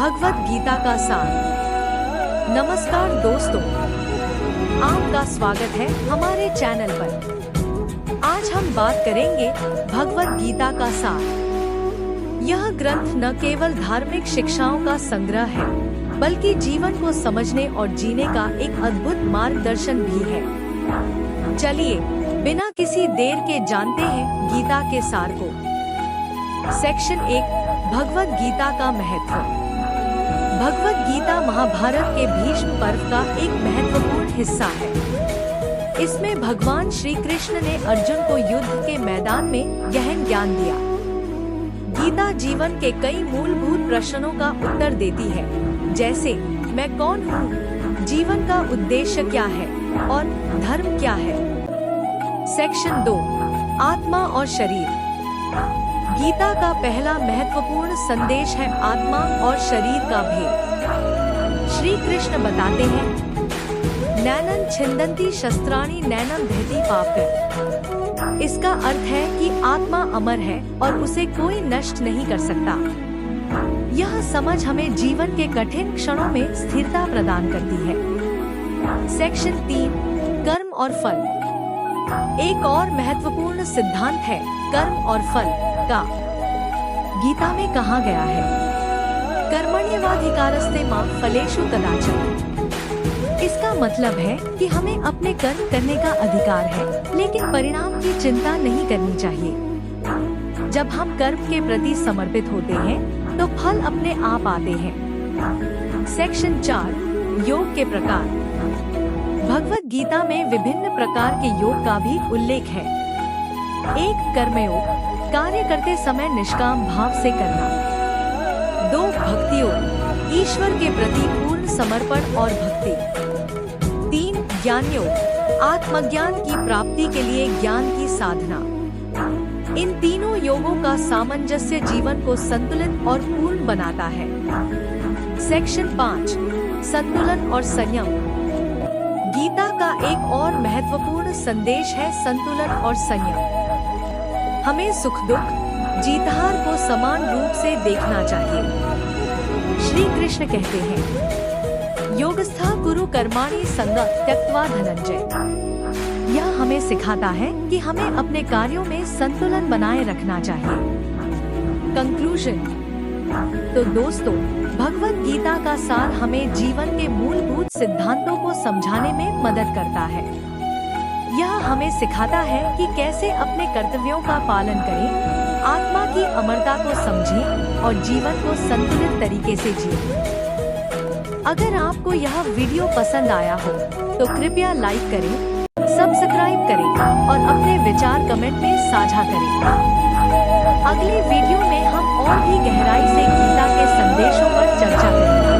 भगवत गीता का सार। नमस्कार दोस्तों, आपका स्वागत है हमारे चैनल पर। आज हम बात करेंगे भगवत गीता का सार। यह ग्रंथ न केवल धार्मिक शिक्षाओं का संग्रह है, बल्कि जीवन को समझने और जीने का एक अद्भुत मार्गदर्शन भी है। चलिए बिना किसी देर के जानते हैं गीता के सार को। सेक्शन 1, भगवत गीता का महत्व। भगवत गीता महाभारत के भीष्म पर्व का एक महत्वपूर्ण हिस्सा है। इसमें भगवान श्री कृष्ण ने अर्जुन को युद्ध के मैदान में गहन ज्ञान दिया। गीता जीवन के कई मूलभूत प्रश्नों का उत्तर देती है, जैसे मैं कौन हूँ, जीवन का उद्देश्य क्या है और धर्म क्या है। सेक्शन 2, आत्मा और शरीर। गीता का पहला महत्वपूर्ण संदेश है आत्मा और शरीर का भेद। श्री कृष्ण बताते हैं, नैनं छिन्दन्ति शस्त्राणि नैनं दहति पापः। इसका अर्थ है कि आत्मा अमर है और उसे कोई नष्ट नहीं कर सकता। यह समझ हमें जीवन के कठिन क्षणों में स्थिरता प्रदान करती है। सेक्शन 3, कर्म और फल। एक और महत्वपूर्ण सिद्धांत है कर्म और फल का। गीता में कहा गया है, कर्मण्येवाधिकारस्ते मा फलेषु कदाचन। इसका मतलब है कि हमें अपने कर्म करने का अधिकार है, लेकिन परिणाम की चिंता नहीं करनी चाहिए। जब हम कर्म के प्रति समर्पित होते हैं तो फल अपने आप आते हैं। सेक्शन 4, योग के प्रकार। भगवत गीता में विभिन्न प्रकार के योग का भी उल्लेख है। 1, कर्मयोग, कार्य करते समय निष्काम भाव से करना। 2, भक्ति योग, ईश्वर के प्रति पूर्ण समर्पण और भक्ति। 3, ज्ञान योग, आत्मज्ञान की प्राप्ति के लिए ज्ञान की साधना। इन तीनों योगों का सामंजस्य जीवन को संतुलित और पूर्ण बनाता है। सेक्शन 5, संतुलन और संयम। गीता का एक और महत्वपूर्ण संदेश है संतुलन और संयम। हमें सुख दुख, जीत हार को समान रूप से देखना चाहिए। श्री कृष्ण कहते हैं, योगस्था कुरु कर्माणि संगं त्यक्त्वा धनंजय। यह हमें सिखाता है कि हमें अपने कार्यों में संतुलन बनाए रखना चाहिए। कंक्लूजन। तो दोस्तों, भगवत गीता का सार हमें जीवन के मूलभूत सिद्धांतों को समझाने में मदद करता है। यह हमें सिखाता है कि कैसे अपने कर्तव्यों का पालन करें, आत्मा की अमरता को समझें और जीवन को संतुलित तरीके से जिएं। अगर आपको यह वीडियो पसंद आया हो तो कृपया लाइक करें, सब्सक्राइब करें और अपने विचार कमेंट में साझा करें। अगले वीडियो में हम और भी गहराई से गीता के संदेशों पर चर्चा करेंगे।